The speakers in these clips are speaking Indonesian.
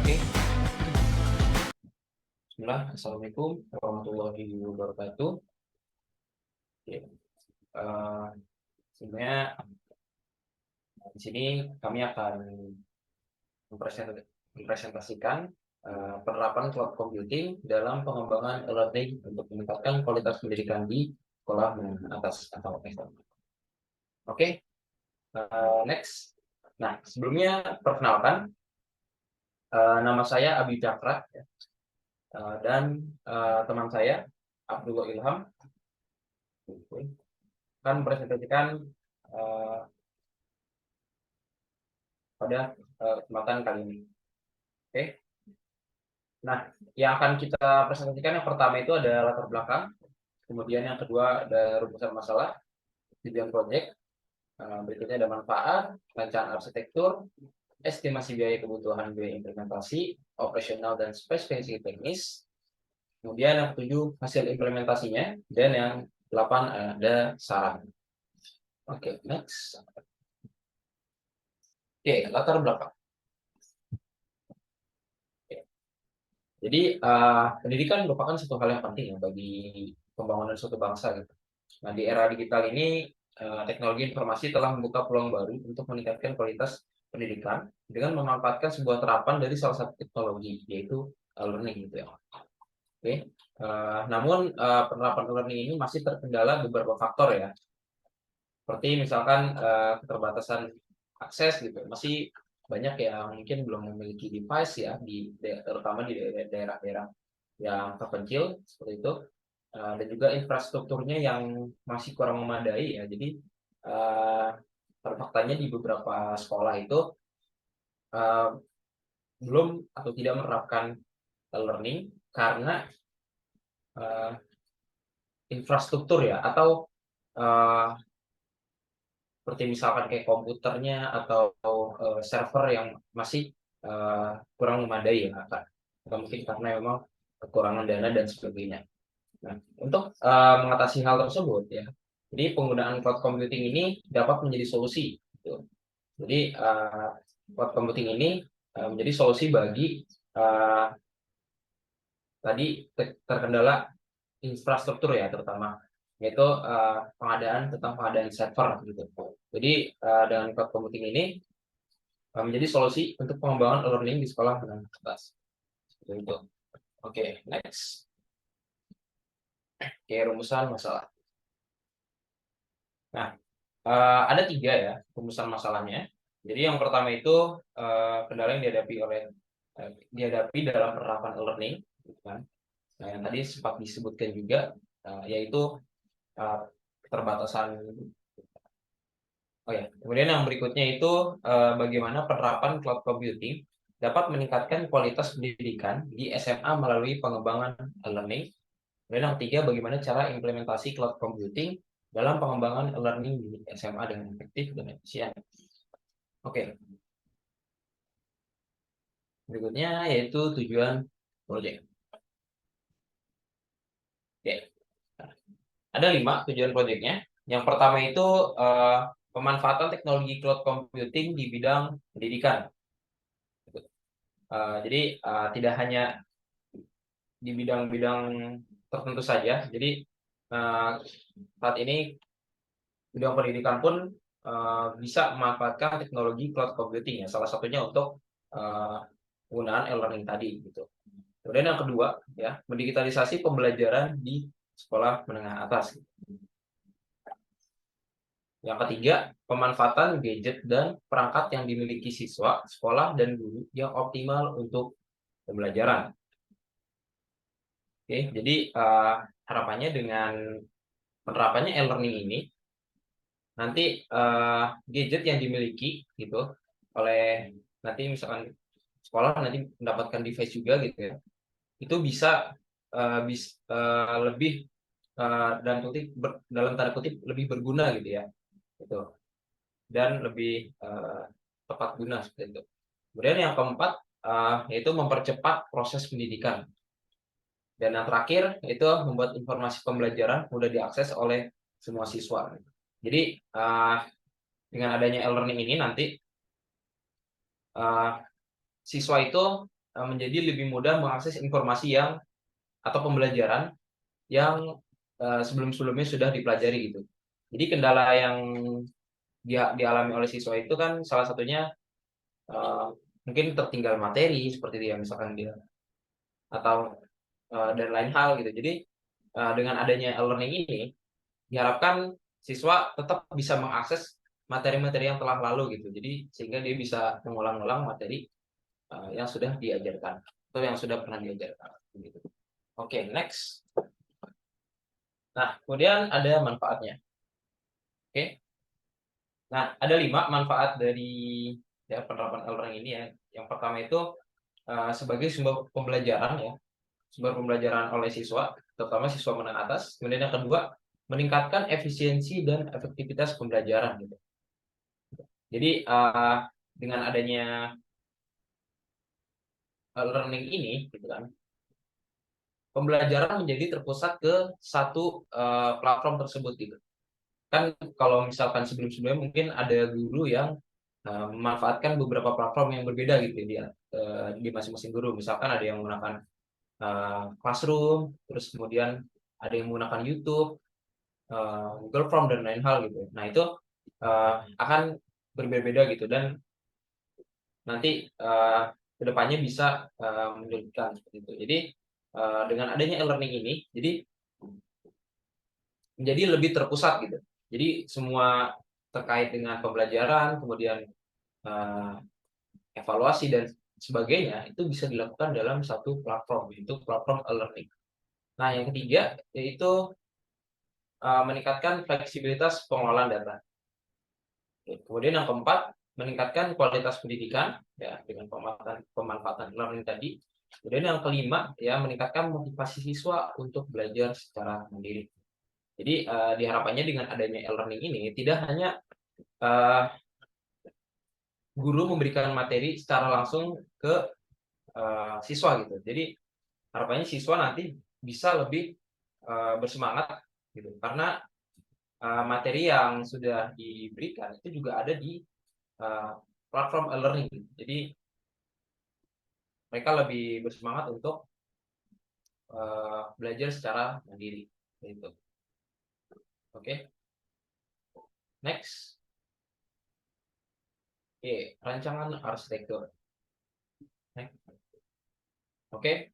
Oke. Bismillah. Assalamualaikum warahmatullahi wabarakatuh. Oke. Sebenarnya di sini kami akan mempresentasikan penerapan cloud computing dalam pengembangan e-learning untuk meningkatkan kualitas pendidikan di sekolah menengah atas atau SMK. Oke, next. Nah, sebelumnya perkenalkan, nama saya Abi Cakra ya. Dan teman saya Abdullah Ilham akan mempresentasikan pada kesempatan kali ini. Oke. Nah, yang akan kita presentasikan yang pertama itu ada latar belakang, kemudian yang kedua ada rumusan masalah, tujuan proyek, berikutnya ada manfaat, rancangan arsitektur, estimasi biaya kebutuhan biaya implementasi, operasional dan spesifikasi teknis, kemudian yang ketujuh hasil implementasinya, dan yang 8 ada saran. Oke, next. Oke, latar belakang. Jadi pendidikan merupakan satu hal yang penting ya bagi pembangunan suatu bangsa gitu. Nah, di era digital ini teknologi informasi telah membuka peluang baru untuk meningkatkan kualitas pendidikan dengan memanfaatkan sebuah terapan dari salah satu teknologi yaitu learning gitu ya. Oke. Namun penerapan learning ini masih terkendala beberapa faktor ya. Seperti misalkan keterbatasan akses gitu. Masih banyak yang mungkin belum memiliki device ya terutama di daerah-daerah yang terpencil seperti itu, dan juga infrastrukturnya yang masih kurang memadai ya. Jadi pada faktanya di beberapa sekolah itu belum atau tidak menerapkan learning karena infrastruktur ya, atau seperti misalkan kayak komputernya atau server yang masih kurang memadai ya, atau mungkin karena memang kekurangan dana dan sebagainya. Nah, untuk mengatasi hal tersebut ya, jadi penggunaan cloud computing ini dapat menjadi solusi. Gitu. Jadi cloud computing ini menjadi solusi bagi tadi terkendala infrastruktur ya, terutama yaitu pengadaan server gitu. Jadi dengan cloud computing ini menjadi solusi untuk pengembangan e-learning di sekolah menengah atas. Seperti itu. Oke, next. Oke, rumusan masalah. Nah, ada 3 ya rumusan masalahnya. Jadi yang pertama itu kendala yang dihadapi dalam penerapan e-learning, gitu kan. Nah, yang tadi sempat disebutkan juga yaitu keterbatasan. Oh ya, kemudian yang berikutnya itu bagaimana penerapan cloud computing dapat meningkatkan kualitas pendidikan di SMA melalui pengembangan e-learning. Dan yang ketiga, bagaimana cara implementasi cloud computing dalam pengembangan e-learning di SMA dengan efektif dan efisien. Oke. Berikutnya yaitu tujuan proyek. Oke. Ada 5 tujuan proyeknya. Yang pertama itu pemanfaatan teknologi cloud computing di bidang pendidikan. Jadi tidak hanya di bidang-bidang tertentu saja. Jadi saat ini bidang pendidikan pun bisa memanfaatkan teknologi cloud computing ya. Salah satunya untuk penggunaan e-learning tadi gitu. Kemudian yang kedua ya, mendigitalisasi pembelajaran di sekolah menengah atas. Yang ketiga, pemanfaatan gadget dan perangkat yang dimiliki siswa, sekolah, dan guru yang optimal untuk pembelajaran. Oke, jadi harapannya dengan penerapannya e-learning ini, nanti gadget yang dimiliki gitu oleh nanti misalkan sekolah nanti mendapatkan device juga gitu ya, itu bisa lebih dalam tanda kutip lebih berguna gitu ya, gitu, dan lebih tepat guna seperti itu. Kemudian yang keempat yaitu mempercepat proses pendidikan. Dan yang terakhir itu membuat informasi pembelajaran mudah diakses oleh semua siswa. Jadi dengan adanya e-learning ini nanti siswa itu menjadi lebih mudah mengakses informasi yang atau pembelajaran yang sebelum-sebelumnya sudah dipelajari gitu. Jadi kendala yang dialami oleh siswa itu kan salah satunya uh, mungkin tertinggal materi seperti dia misalkan dia atau dan lain hal gitu. Jadi dengan adanya e-learning ini diharapkan siswa tetap bisa mengakses materi-materi yang telah lalu gitu. Jadi sehingga dia bisa mengulang-ulang materi yang sudah diajarkan atau yang sudah pernah diajarkan gitu. Oke, next. Nah, kemudian ada manfaatnya. Oke. Nah, ada 5 manfaat dari penerapan e-learning ini ya. Yang pertama itu sebagai sumber pembelajaran ya, sumber pembelajaran oleh siswa, terutama siswa menengah atas. Kemudian yang kedua, meningkatkan efisiensi dan efektivitas pembelajaran gitu. Jadi dengan adanya learning ini, gitu kan, pembelajaran menjadi terpusat ke satu platform tersebut gitu. Kan kalau misalkan sebelum-sebelumnya mungkin ada guru yang memanfaatkan beberapa platform yang berbeda gitu dia di masing-masing guru. Misalkan ada yang menggunakan Classroom, terus kemudian ada yang menggunakan YouTube, Google Form dan lain hal gitu. Nah itu akan berbeda-beda gitu dan nanti kedepannya bisa menyulitkan seperti itu. Jadi dengan adanya e-learning ini, jadi menjadi lebih terpusat gitu. Jadi semua terkait dengan pembelajaran, kemudian eh, evaluasi dan sebagainya itu bisa dilakukan dalam satu platform, yaitu platform e-learning. Nah, yang ketiga yaitu meningkatkan fleksibilitas pengelolaan data. Kemudian yang keempat, meningkatkan kualitas pendidikan ya dengan pemanfaatan learning tadi. Kemudian yang kelima ya meningkatkan motivasi siswa untuk belajar secara mandiri. Jadi diharapannya dengan adanya e-learning ini tidak hanya uh, guru memberikan materi secara langsung ke siswa gitu. Jadi harapannya siswa nanti bisa lebih bersemangat gitu karena materi yang sudah diberikan itu juga ada di platform e-learning. Jadi mereka lebih bersemangat untuk belajar secara mandiri. Gitu. Oke, next. Oke, rancangan arsitektur. Oke,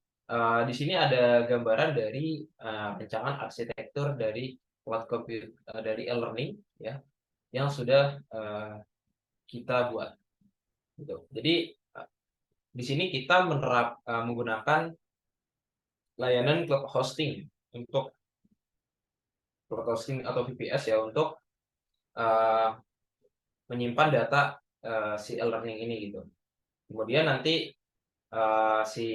di sini ada gambaran dari rancangan arsitektur dari cloud computing dari e-learning ya yang sudah kita buat. Gitu. Jadi di sini kita menggunakan layanan cloud hosting untuk cloud hosting atau VPS ya untuk uh, menyimpan data si e-learning ini gitu. Kemudian nanti si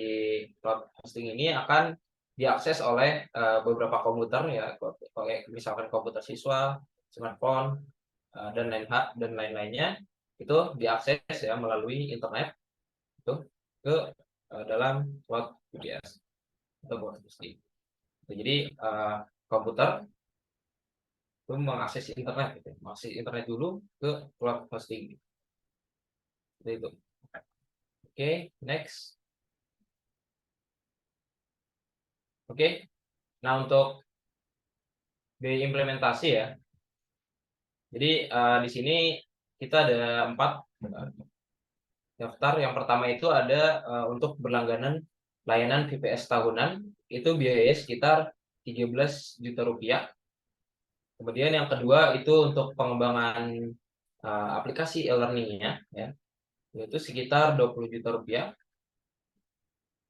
cloud hosting ini akan diakses oleh beberapa komputer ya, kayak misalkan komputer siswa, smartphone dan lain-lainnya itu diakses ya melalui internet itu ke dalam cloud VPS atau cloud hosting. Jadi komputer itu mengakses internet gitu, mengakses internet dulu ke cloud hosting. Gitu. Itu. Oke, next. Oke. Nah, untuk biaya implementasi ya. Jadi di sini kita ada 4 daftar. Yang pertama itu ada untuk berlangganan layanan VPS tahunan itu biayanya sekitar 13 juta rupiah. Kemudian yang kedua itu untuk pengembangan aplikasi e-learning-nya ya, yaitu sekitar 20 juta rupiah.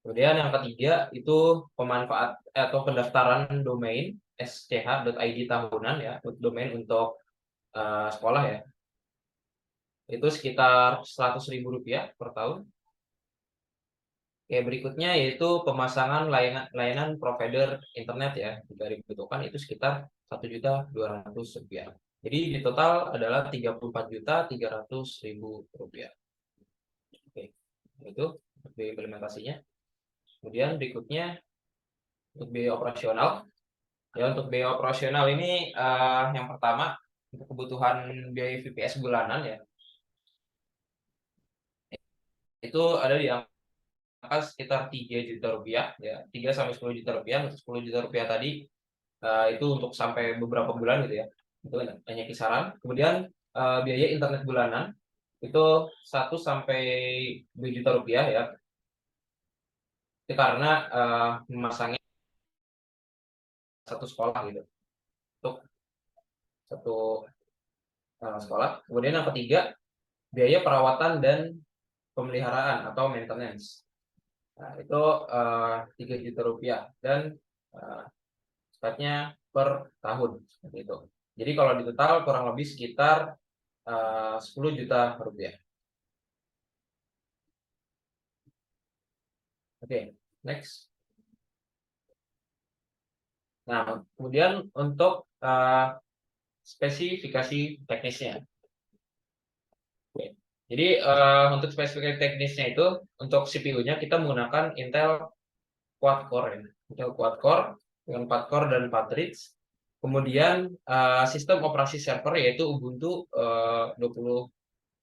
Kemudian yang ketiga itu pemanfaat atau pendaftaran domain sch.id tahunan ya, domain untuk sekolah ya. Itu sekitar 100.000 rupiah per tahun. Oke, berikutnya yaitu pemasangan layanan provider internet ya, jika dibutuhkan itu sekitar 1.200.000 rupiah. Jadi di total adalah 34.300.000 rupiah. Oke, itu biaya implementasinya. Kemudian berikutnya untuk biaya operasional. Ya untuk biaya operasional ini yang pertama untuk kebutuhan biaya VPS bulanan ya itu ada di angka menggunakan sekitar 3 juta rupiah, ya 3 sampai 10 juta rupiah. Untuk 10 juta rupiah tadi itu untuk sampai beberapa bulan gitu ya, itu hanya kisaran. Kemudian biaya internet bulanan itu 1 sampai 2 juta rupiah ya, itu karena memasangnya satu sekolah gitu, untuk satu sekolah. Kemudian yang ketiga, biaya perawatan dan pemeliharaan atau maintenance. Nah, itu 3 juta rupiah dan sifatnya per tahun seperti itu. Jadi kalau di total kurang lebih sekitar 10 juta rupiah. Oke, next. Nah, kemudian untuk spesifikasi teknisnya. Oke. Jadi untuk spesifikasi teknisnya itu untuk CPU-nya kita menggunakan Intel quad-core ya. Intel quad-core dengan 4 core dan 4 threads. Kemudian sistem operasi server yaitu Ubuntu 20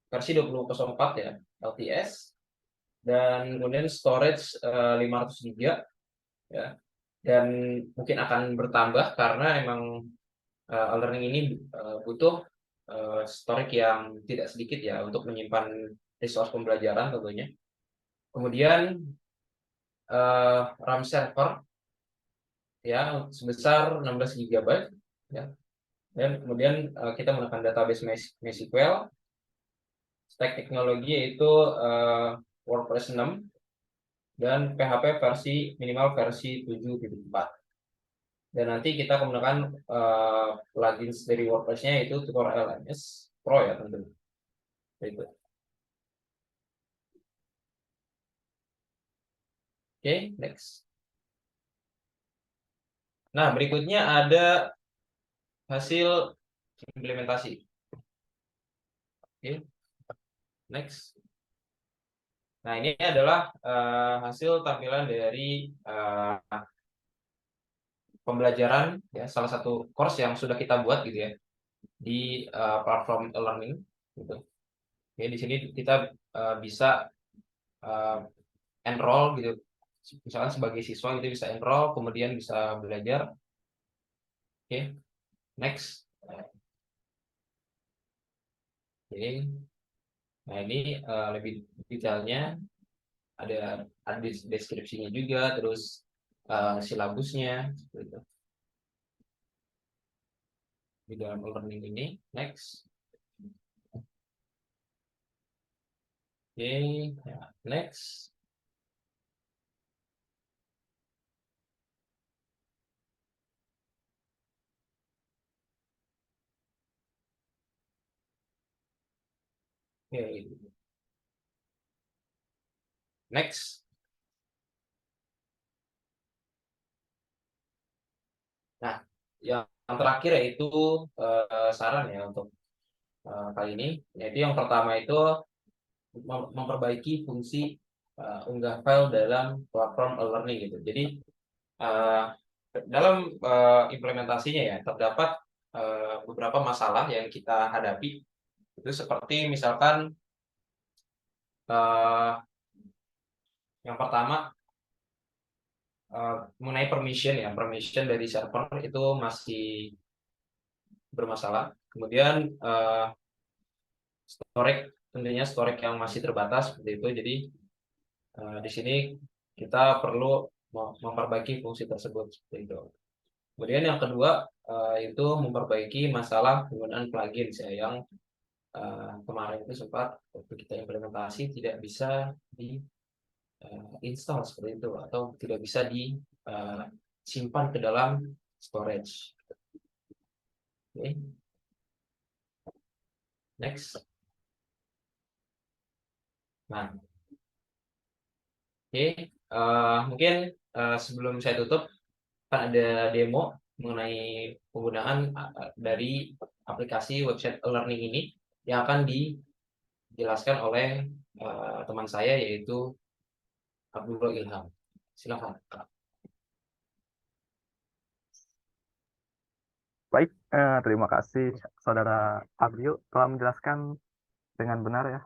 versi 20.04 ya, LTS. Dan kemudian storage 500 GB ya. Dan mungkin akan bertambah karena emang e-learning ini butuh storage yang tidak sedikit ya untuk menyimpan resource pembelajaran tentunya. Kemudian RAM server ya sebesar 16 GB ya. Dan kemudian kita menggunakan database MySQL. Stack teknologi yaitu WordPress 6 dan PHP versi minimal versi 7.4. Dan nanti kita menggunakan plugins dari WordPress-nya yaitu Tutor LMS Pro ya tentunya. Itu. Oke, next. Nah, berikutnya ada hasil implementasi. Oke, next. Nah, ini adalah hasil tampilan dari pembelajaran ya, salah satu course yang sudah kita buat gitu ya di platform e-learning gitu. Oke, di sini kita bisa enroll gitu. Misalkan sebagai siswa gitu bisa enroll, kemudian bisa belajar. Oke, next. Oke. Nah, ini lebih detailnya ada deskripsinya juga, terus silabusnya gitu. Di dalam learning ini. Next. Oke, ya, next. Oke, next. Nah, yang terakhir yaitu saran ya untuk kali ini, yaitu yang pertama itu memperbaiki fungsi unggah file dalam platform e-learning gitu. Jadi dalam implementasinya ya terdapat beberapa masalah yang kita hadapi. Itu seperti misalkan yang pertama mengenai permission dari server itu masih bermasalah. Kemudian tentunya storage yang masih terbatas seperti itu. Jadi di sini kita perlu memperbaiki fungsi tersebut seperti itu. Kemudian yang kedua itu memperbaiki masalah penggunaan plugin ya, yang kemarin itu sempat waktu kita implementasi tidak bisa di install seperti itu atau tidak bisa disimpan ke dalam storage. Oke. Next. Nah, oke. Mungkin sebelum saya tutup kan ada demo mengenai penggunaan dari aplikasi website e-learning ini yang akan dijelaskan oleh teman saya yaitu Abdullah Ilham. Silakan. Baik, terima kasih Saudara Abdul telah menjelaskan dengan benar ya.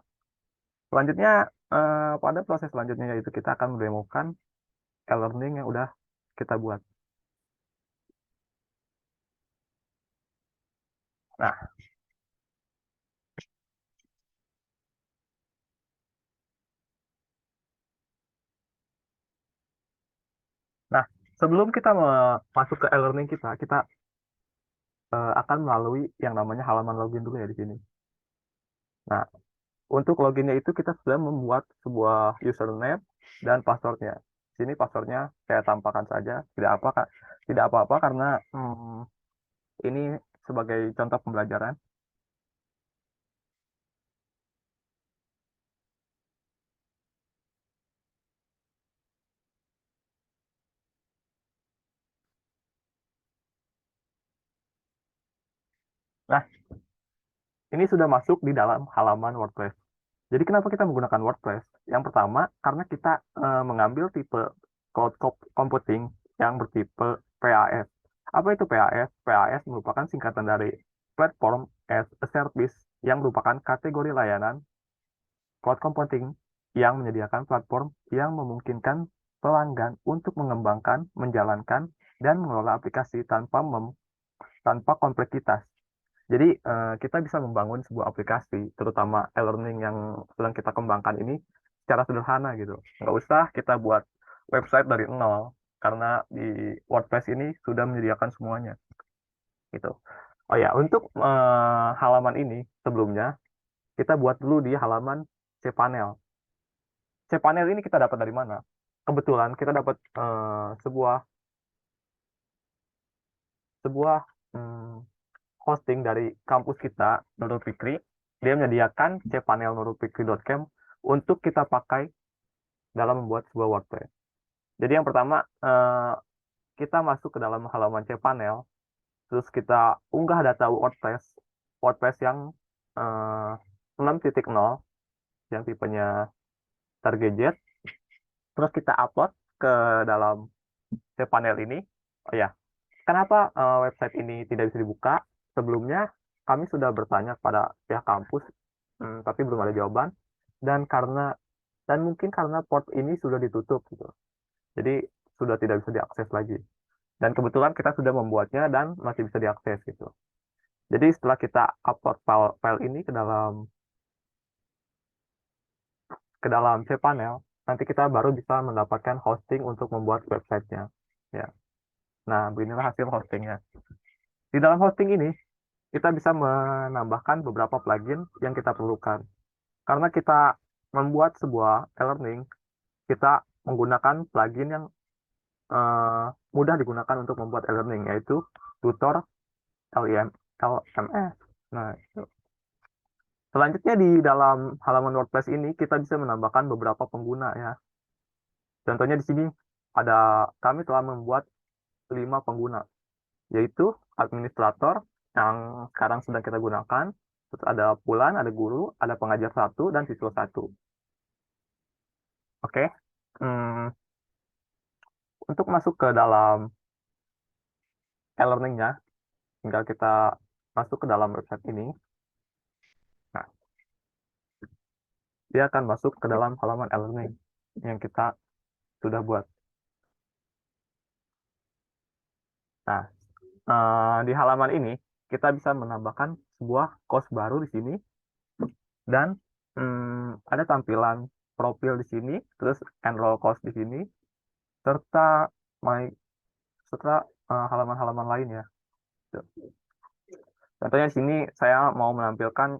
Selanjutnya pada proses selanjutnya yaitu kita akan mendemokan e-learning yang udah kita buat. Nah, nah, sebelum kita masuk ke e-learning kita akan melalui yang namanya halaman login dulu ya di sini. Nah, untuk loginnya itu kita sudah membuat sebuah username dan passwordnya. Di sini passwordnya saya tampakkan saja, tidak apa Kak. Tidak apa-apa karena ini sebagai contoh pembelajaran. Nah, ini sudah masuk di dalam halaman WordPress. Jadi kenapa kita menggunakan WordPress? Yang pertama, karena kita mengambil tipe cloud computing yang bertipe PaaS. Apa itu PaaS? PaaS merupakan singkatan dari Platform as a Service yang merupakan kategori layanan cloud computing yang menyediakan platform yang memungkinkan pelanggan untuk mengembangkan, menjalankan, dan mengelola aplikasi tanpa kompleksitas. Jadi kita bisa membangun sebuah aplikasi, terutama e-learning yang sedang kita kembangkan ini secara sederhana gitu. Nggak usah kita buat website dari nol, karena di WordPress ini sudah menyediakan semuanya gitu. Oh ya, untuk halaman ini sebelumnya kita buat dulu di halaman cPanel. Cpanel ini kita dapat dari mana? Kebetulan kita dapat sebuah sebuah hmm, hosting dari kampus kita, Nurul Fikri. Dia menyediakan cpanel.nurulfikri.com untuk kita pakai dalam membuat sebuah WordPress. Jadi yang pertama kita masuk ke dalam halaman cpanel, terus kita unggah data WordPress yang eh, 6.0 yang tipenya target. Terus kita upload ke dalam cpanel ini. Oh ya, kenapa website ini tidak bisa dibuka? Sebelumnya kami sudah bertanya kepada pihak kampus, tapi belum ada jawaban. Dan mungkin karena port ini sudah ditutup gitu. Jadi sudah tidak bisa diakses lagi. Dan kebetulan kita sudah membuatnya dan masih bisa diakses gitu. Jadi setelah kita upload file ini ke dalam cPanel, nanti kita baru bisa mendapatkan hosting untuk membuat websitenya. Ya. Nah, beginilah hasil hostingnya. Di dalam hosting ini kita bisa menambahkan beberapa plugin yang kita perlukan. Karena kita membuat sebuah e-learning, kita menggunakan plugin yang mudah digunakan untuk membuat e-learning, yaitu Tutor LMS. Nah, itu. Selanjutnya di dalam halaman WordPress ini kita bisa menambahkan beberapa pengguna ya. Contohnya di sini kami telah membuat 5 pengguna, yaitu administrator yang sekarang sedang kita gunakan, terus ada Pulan, ada guru, ada pengajar satu, dan siswa satu. Oke. Hmm, untuk masuk ke dalam e-learningnya, tinggal kita masuk ke dalam website ini. Nah, dia akan masuk ke dalam halaman e-learning yang kita sudah buat. Nah, di halaman ini kita bisa menambahkan sebuah course baru di sini dan ada tampilan profil di sini, terus enroll course di sini, serta my serta halaman-halaman lain ya. Contohnya di sini saya mau menampilkan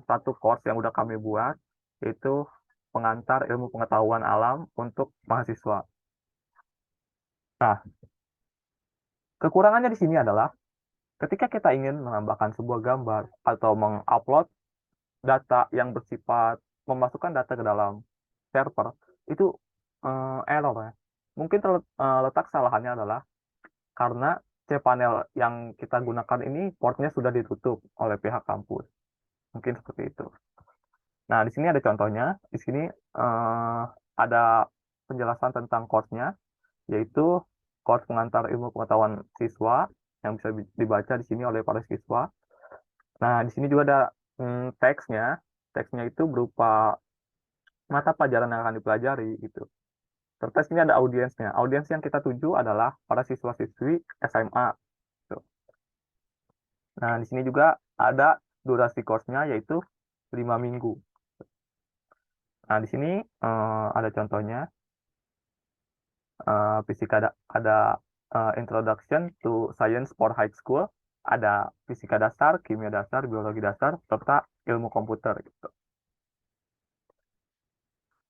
satu course yang udah kami buat, yaitu pengantar ilmu pengetahuan alam untuk mahasiswa. Nah, kekurangannya di sini adalah ketika kita ingin menambahkan sebuah gambar atau mengupload data yang bersifat memasukkan data ke dalam server, itu error ya. Mungkin letak salahnya adalah karena cPanel yang kita gunakan ini portnya sudah ditutup oleh pihak kampus. Mungkin seperti itu. Nah, di sini ada contohnya. Di sini ada penjelasan tentang course-nya, yaitu course pengantar ilmu pengetahuan siswa yang bisa dibaca di sini oleh para siswa. Nah, di sini juga ada teksnya. Teksnya itu berupa mata pelajaran yang akan dipelajari gitu. Serta sini ada audiensnya. Audiens yang kita tuju adalah para siswa-siswi SMA. Gitu. Nah, di sini juga ada durasi course-nya yaitu 5 minggu. Nah, di sini ada contohnya. Fisika ada Introduction to Science for High School, ada fisika dasar, kimia dasar, biologi dasar, serta ilmu komputer gitu.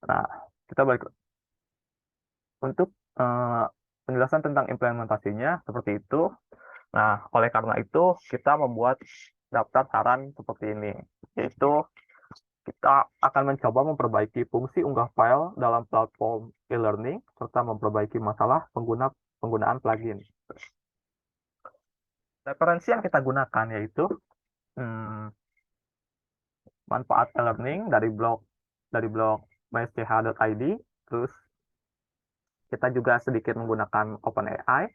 Nah, kita balik untuk penjelasan tentang implementasinya seperti itu. Nah, oleh karena itu kita membuat daftar saran seperti ini, yaitu kita akan mencoba memperbaiki fungsi unggah file dalam platform e-learning serta memperbaiki masalah penggunaan plugin. Referensi yang kita gunakan yaitu manfaat e-learning dari blog msch.id, terus kita juga sedikit menggunakan OpenAI,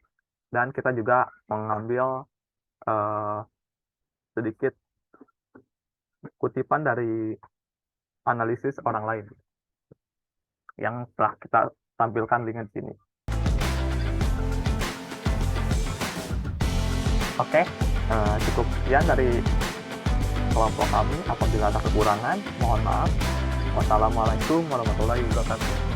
dan kita juga mengambil sedikit kutipan dari analisis orang lain yang telah kita tampilkan link di sini. Oke, cukup sekian dari kelompok kami. Apabila ada kekurangan, mohon maaf. Wassalamualaikum warahmatullahi wabarakatuh.